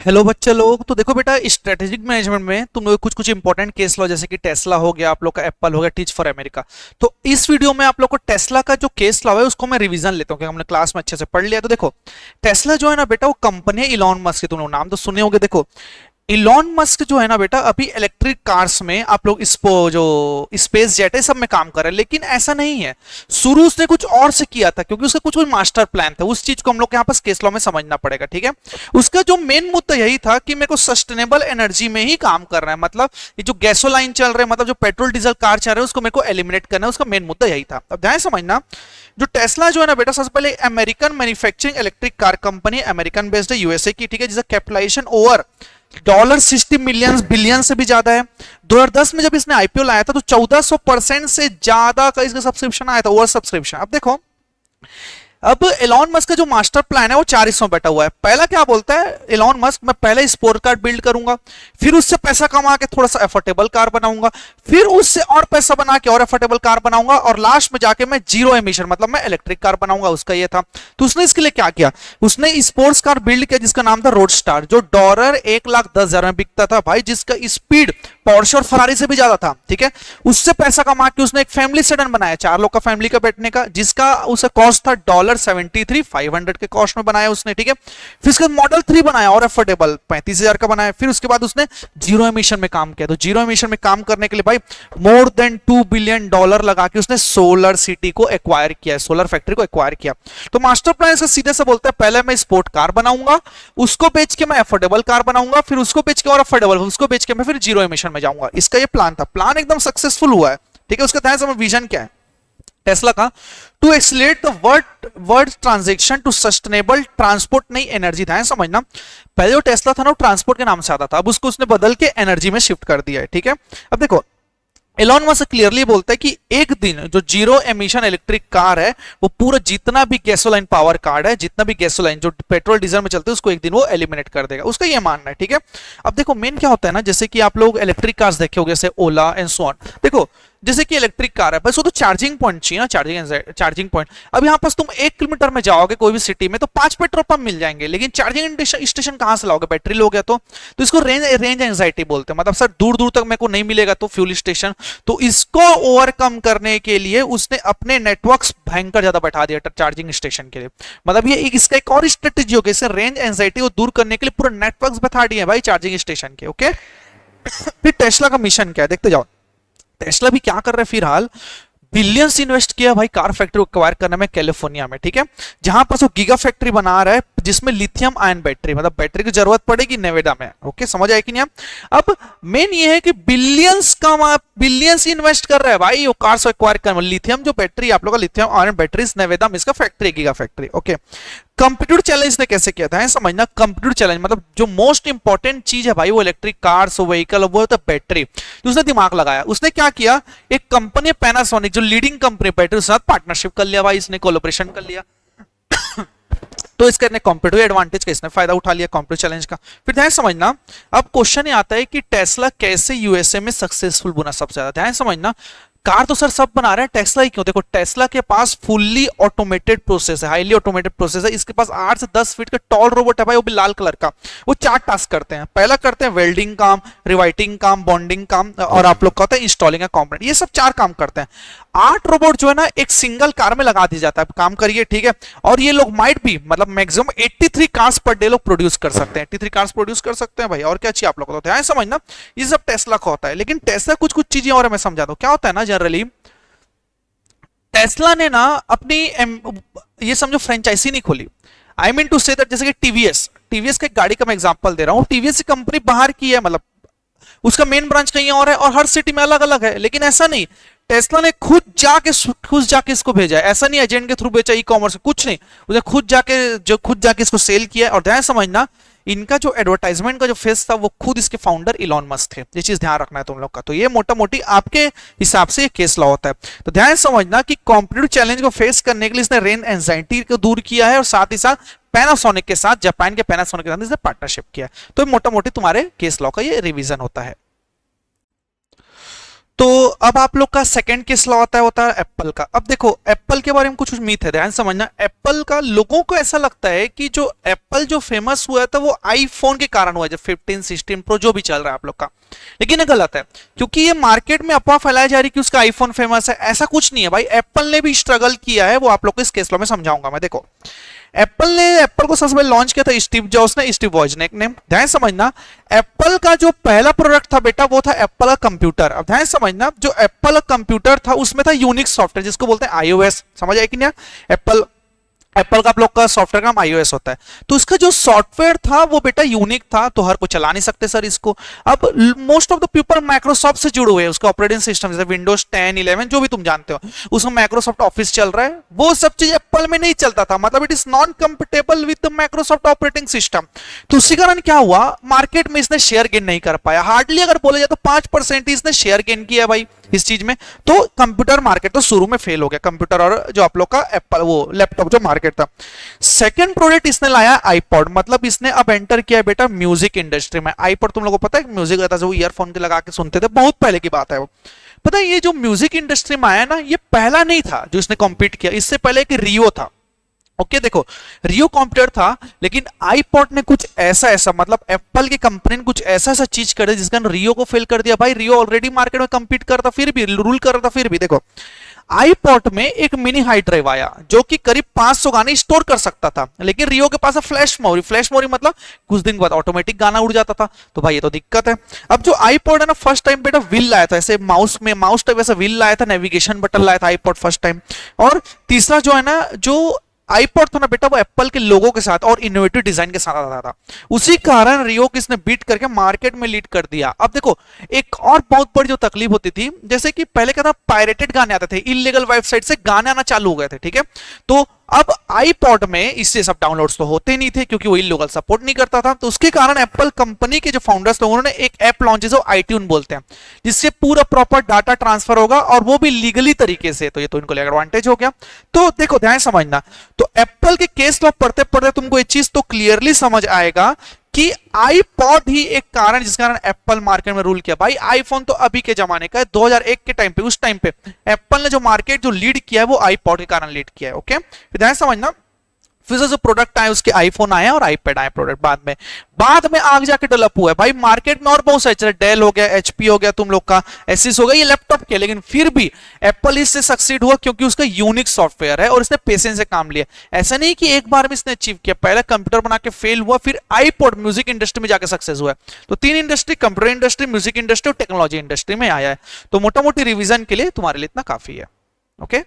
Hello बच्चे लोग। तो देखो बेटा, स्ट्रेटेजिक मैनेजमेंट में तुम लोग कुछ कुछ इंपॉर्टेंट केस लो, जैसे कि टेस्ला हो गया, आप लोग का एप्पल हो गया, टीच फॉर अमेरिका। तो इस वीडियो में आप लोग को टेस्ला का जो केस लॉ है उसको मैं रिवीजन लेता हूँ, क्योंकि हमने क्लास में अच्छे से पढ़ लिया। तो देखो, टेस्ला जो है ना बेटा, वो कंपनी है इलॉन मस्क की, तुम लोग नाम तो सुने होंगे। देखो, इलॉन मस्क जो है ना बेटा, अभी इलेक्ट्रिक कार्स में आप लोग इसको जो स्पेस जेट है सब में काम कर रहे हैं, लेकिन ऐसा नहीं है। शुरू उसने कुछ और से किया था, क्योंकि उसका कुछ मास्टर प्लान था। उस चीज को हम लोग यहाँ पर केस लॉ में समझना पड़ेगा, ठीक है। उसका जो मेन मुद्दा यही था कि मेरे को सस्टेनेबल एनर्जी में ही काम करना है, मतलब ये जो गैसोलाइन चल रहे हैं, मतलब जो पेट्रोल डीजल कार चल रहे हैं, उसको मेरे को एलिमिनेट करना है। उसका मेन मुद्दा यही था। अब ध्यान समझना, जो टेस्ला जो है ना बेटा, सबसे पहले American manufacturing electric car company, American based है, यूएसए की, ठीक है, जिसका कैपिटलाइजेशन ओवर $60 बिलियन से भी ज्यादा है। 2010 में जब इसने आईपीओ लाया था तो 1400% से ज्यादा का इसका सब्सक्रिप्शन आया था, ओवर सब्सक्रिप्शन। अब देखो, अब एलॉन मस्क का जो मास्टर प्लान है वो 4 हिस्सों में बैठा हुआ है। पहला क्या बोलता है एलॉन मस्क, मैं पहले स्पोर्ट कार बिल्ड करूंगा, फिर उससे पैसा कमा के थोड़ा सा अफोर्डेबल कार बनाऊंगा, फिर उससे और पैसा बना के और अफोर्डेबल कार बनाऊंगा, और लास्ट में जाके मैं जीरो एमिशन, मतलब मैं इलेक्ट्रिक कार बनाऊंगा। उसका ये था। तो उसने इसके लिए क्या किया, उसने स्पोर्ट्स कार बिल्ड किया जिसका नाम था रोड स्टार, जो डॉलर 1,10,000 में बिकता था भाई, जिसका स्पीड पोर्शे और फरारी से भी ज्यादा था, ठीक है। उससे पैसा कमा के उसने एक फैमिली सेडन बनाया, 4 लोग का फैमिली का बैठने का, जिसका उसका कॉस्ट था $73,500 के कॉस्ट में बनाया उसने, ठीक है। फिर उसके मॉडल 3 बनाया और अफोर्डेबल 35,000 का बनाया। फिर उसके बाद उसने जीरो एमिशन में काम किया। तो जीरो एमिशन में काम करने के लिए भाई मोर देन $2 बिलियन लगा के उसने सोलर सिटी को एक्वायर किया, सोलर फैक्ट्री को एक्वायर किया। तो मास्टर प्लान इसका सीधे से बोलता है, पहले मैं स्पोर्ट कार बनाऊंगा, उसको बेच के मैं अफोर्डेबल कार बनाऊंगा, फिर उसको बेच के और अफोर्डेबल, उसको बेच के मैं फिर जीरो एमिशन में जाऊंगा। इसका ये प्लान था। प्लान एकदम सक्सेसफुल हुआ है, ठीक है। उसका ध्यान से विजन क्या है टेस्ला का, to accelerate the world transaction to sustainable transport, नई एनर्जी। ध्यान समझना, पहले जो टेस्ला था ना वो ट्रांसपोर्ट के नाम से आता था, अब उसको उसने बदल के एनर्जी में शिफ्ट कर दिया है, ठीक है। अब देखो, एलॉन मस्क क्लियरली बोलता है कि एक दिन जो जीरो एमिशन इलेक्ट्रिक कार है, वो पूरा जितना भी गैसोलाइन पावर कार है, जितना भी गैसोलाइन जो पेट्रोल डीजल में चलते हैं, उसको एक दिन वो एलिमिनेट कर देगा। उसका ये मानना है, ठीक है। अब देखो, मेन क्या होता है ना, जैसे कि आप लोग इलेक्ट्रिक कार्स देखे होंगे, जैसे ओला एंड सो ऑन। देखो, जैसे कि इलेक्ट्रिक कार है, बस वो तो चार्जिंग पॉइंट चाहिए ना, चार्जिंग पॉइंट। अब यहाँ पास तुम 1 किलोमीटर में जाओगे कोई भी सिटी में तो 5 पेट्रोल पंप मिल जाएंगे, लेकिन चार्जिंग स्टेशन कहां से लाओगे, बैटरी लोगे तो इसको रेंज एंजाइटी बोलते हैं, मतलब सर दूर दूर तक मेरे को नहीं मिलेगा तो फ्यूल स्टेशन। तो इसको ओवरकम करने के लिए उसने अपने नेटवर्क्स भयंकर ज्यादा बैठा दिया चार्जिंग स्टेशन के लिए। मतलब ये इसका एक और स्ट्रेटेजी होगी, इससे रेंज एंजाइटी को दूर करने के लिए पूरा नेटवर्क्स बैठा दिए भाई चार्जिंग स्टेशन के, ओके। फिर टेस्ला का मिशन क्या है देखते जाओ। टेस्ला भी क्या कर रहे हैं फिलहाल, बिलियंस इन्वेस्ट किया भाई कार फैक्ट्री एक्वायर करने में कैलिफोर्निया में, ठीक है, जहां पर वो गीगा फैक्ट्री बना रहा है जिसमें लिथियम आयन बैटरी, मतलब बैटरी की जरूरत पड़ेगी नेवेडा में, ओके, समझ आया कि नहीं। अब मेन ये है कि बिलियंस इन्वेस्ट कर रहा है भाई वो कार्स एक्वायर करने में। लिथियम जो बैटरी आप लोग का लिथियम आयन बैटरीज नेवेडा में इसका factory, giga factory, okay. Computer challenge ने कैसे किया था है समझना। कंप्यूटर चैलेंज मतलब जो मोस्ट इंपॉर्टेंट चीज है भाई वो इलेक्ट्रिक कार्स व्हीकल वो तो बैटरी, तो उसने दिमाग लगाया। उसने क्या किया, एक कंपनी पैनासोनिक जो लीडिंग कंपनी बैटरी के साथ पार्टनरशिप कर लिया भाई, इसने कोलैबोरेशन कर लिया। तो इसका कंप्यूटर एडवांटेज का इसने फायदा उठा लिया कंप्यूटर चैलेंज का। फिर ध्यान समझना, अब क्वेश्चन ये आता है कि टेस्ला कैसे यूएसए में सक्सेसफुल बना सबसे ज्यादा। ध्यान समझना, कार तो सर सब बना रहे हैं, टेस्ला ही क्यों। देखो, टेस्ला के पास फुल्ली ऑटोमेटेड प्रोसेस है, हाईली ऑटोमेटेड प्रोसेस है। इसके पास 8 से 10 फीट का टॉल रोबोट है भाई, वो भी लाल कलर का। वो 4 टास्क करते हैं। पहला करते हैं वेल्डिंग काम, रिवाइटिंग काम, बॉन्डिंग काम, और आप लोग का होता है इंस्टॉलिंग कंपोनेंट। ये सब 4 काम करते हैं। 8 रोबोट जो है ना एक सिंगल कार में लगा दिया जाता है, काम करिए, ठीक है। और ये लोग माइट भी मतलब मैक्सिमम 83 कार्स पर डे लोग प्रोड्यूस कर सकते हैं, 83 कार्स प्रोड्यूस कर सकते हैं भाई। और क्या चाहिए आप लोग को, तो ध्यान समझना, ये सब टेस्ला का होता है। लेकिन टेस्ला कुछ कुछ चीजें और मैं समझा दूं, क्या होता है ना, जनरली टेस्ला ने ना अपनी ये समझो फ्रेंचाइजी नहीं खोली। I mean to say that, जैसे कि टीवीएस का एक गाड़ी का मैं एग्जांपल दे रहा हूं। टीवीएस की कंपनी बाहर की है, मतलब उसका मेन ब्रांच कहीं और है और हर सिटी में अलग अलग है, लेकिन ऐसा नहीं, टेस्ला ने खुद जाके इसको भेजा है। ऐसा नहीं एजेंट के थ्रू बेचा, ई कॉमर्स, कुछ नहीं, उसने खुद जाके इसको सेल किया है। और ध्यान समझना, इनका जो एडवर्टाइजमेंट का जो फेस था वो खुद इसके फाउंडर इलॉन मस्क थे। ये चीज ध्यान रखना है तुम लोग का। तो ये मोटा मोटी आपके हिसाब से ये केस लॉ होता है। तो ध्यान समझना कि कॉम्पिटिटिव चैलेंज को फेस करने के लिए इसने रेन एंजाइटी को दूर किया है, और साथ ही साथ पैनासोनिक के साथ, जापान के पैनासोनिक के साथ इसने पार्टनरशिप किया है। तो मोटा मोटी तुम्हारे केस लॉ का ये रिवीजन होता है। तो अब आप लोग का सेकंड केस लॉ होता है एप्पल का। अब देखो एप्पल के बारे में कुछ मीथ है, ध्यान समझना। एप्पल का लोगों को ऐसा लगता है कि जो एप्पल जो फेमस हुआ था वो आईफोन के कारण हुआ है, जब 15 16 प्रो जो भी चल रहा है आप लोग का। लेकिन ये गलत है, क्योंकि ये मार्केट में अफवाह फैलाई जा रही है कि उसका आईफोन फेमस है। ऐसा कुछ नहीं है भाई, एप्पल ने भी स्ट्रगल किया है, वो आप लोग को इस केस लॉ में समझाऊंगा मैं। देखो एप्पल को सबसे पहले लॉन्च किया था स्टीव जॉब्स ने, स्टीव वॉजनिक ने। ध्यान समझना, एप्पल का जो पहला प्रोडक्ट था बेटा वो था एप्पल का कंप्यूटर। अब ध्यान समझना, जो एप्पल का कंप्यूटर था उसमें था यूनिक्स सॉफ्टवेयर जिसको बोलते हैं आईओएस। समझ आए कि नहीं? एप्पल का आप लोग का सॉफ्टवेयर का नाम iOS होता है। तो इसका जो सॉफ्टवेयर था वो बेटा यूनिक था, तो हर कोई चला नहीं सकते सर इसको। अब most of the people Microsoft से जुड़े हुए हैं, उसका ऑपरेटिंग सिस्टम जैसे विंडोज 10 11 जो भी तुम जानते हो, उसमें माइक्रोसॉफ्ट ऑफिस चल रहा है। वो सब चीज एप्पल में नहीं चलता था, मतलब it is non compatible with the Microsoft operating system. तो उसी कारण क्या हुआ, मार्केट में इसने शेयर गेन नहीं कर पाया। हार्डली अगर बोले जाए तो 5% ही इसने शेयर गेन किया भाई इस चीज में। तो कंप्यूटर मार्केट तो शुरू में फेल हो गया, कंप्यूटर और जो आप लोग का एप्पल वो लैपटॉप जो मार्केट था। सेकंड प्रोडक्ट इसने लाया आईपॉड, मतलब इसने अब एंटर किया बेटा म्यूजिक इंडस्ट्री में। आईपॉड तुम लोगों को पता है म्यूजिक रहता है, जो ईयरफोन के लगा के सुनते थे, बहुत पहले की बात है वो। पता है ये जो म्यूजिक इंडस्ट्री में आया ना, ये पहला नहीं था जो इसने कॉम्पीट किया। इससे पहले एक रियो था। ओके देखो, रियो कंप्यूटर था, लेकिन आईपॉड ने कुछ ऐसा मतलब एप्पल की कंपनी ने कुछ ऐसा चीज कर दिया जिसका रियो को फेल कर दिया। भाई रियो ऑलरेडी मार्केट में कंपीट कर रहा था, फिर भी रूल कर रहा था, फिर भी देखो आईपॉड में एक मिनी हार्ड ड्राइव आया जो कि करीब 500 गाने स्टोर कर सकता था। लेकिन रियो के पास फ्लैश मेमोरी मतलब कुछ दिन बाद ऑटोमेटिक गाना उड़ जाता था। तो भाई ये तो दिक्कत है। अब जो आईपॉड है ना, फर्स्ट टाइम बेटा व्हील लाया था, ऐसे माउस टाइप ऐसा व्हील लाया था, नेविगेशन बटन लाया था आईपॉड फर्स्ट टाइम। और तीसरा जो है ना, जो आईपॉड था ना बेटा, वो एप्पल के लोगों के साथ और इनोवेटिव डिजाइन के साथ आता था। उसी कारण रियो किसने बीट करके मार्केट में लीड कर दिया। अब देखो एक और बहुत बड़ी जो तकलीफ होती थी, जैसे कि पहले क्या था, पायरेटेड गाने आते थे, इलीगल वेबसाइट से गाने आना चालू हो गए थे, ठीक है। तो अब आईपॉड में इससे सब डाउनलोड्स तो होते नहीं थे, क्योंकि वो इलीगल सपोर्ट नहीं करता था। तो उसके कारण एप्पल कंपनी के जो फाउंडर्स थे उन्होंने एक ऐप लॉन्च जो आईट्यून बोलते हैं, जिससे पूरा प्रॉपर डाटा ट्रांसफर होगा और वो भी लीगली तरीके से। तो ये तो इनको एडवांटेज हो गया। तो देखो ध्यान समझना, तो एप्पल के केस लॉ पढ़ते पढ़ते तुमको ये चीज तो क्लियरली समझ आएगा कि आईपॉड ही एक कारण जिस कारण एप्पल मार्केट में रूल किया। भाई आईफोन तो अभी के जमाने का है, 2001 के टाइम पे, उस टाइम पे एप्पल ने जो मार्केट जो लीड किया है वो आईपॉड के कारण लीड किया है। ओके, ध्यान समझना। फिर से जो प्रोडक्ट आए उसके आईफोन आए और आईपैड आए प्रोडक्ट बाद में आगे जाके डेवलप हुआ है। भाई मार्केट में और बहुत सारे, चले डेल हो गया, एचपी हो गया, तुम लोग का एसिस हो गया, ये लैपटॉप के। लेकिन फिर भी एप्पल इससे सक्सीड हुआ क्योंकि उसका यूनिक सॉफ्टवेयर है और इसने पेशेंस से काम लिया। ऐसा नहीं कि एक बार में इसने अचीव किया, पहले कंप्यूटर बना के फेल हुआ, फिर आईपॉड म्यूजिक इंडस्ट्री में जाके सक्सेस हुआ। तो 3 industry, computer industry, music industry और टेक्नोलॉजी इंडस्ट्री में आया है। तो मोटा मोटी रिविजन के लिए तुम्हारे लिए इतना काफी है। ओके।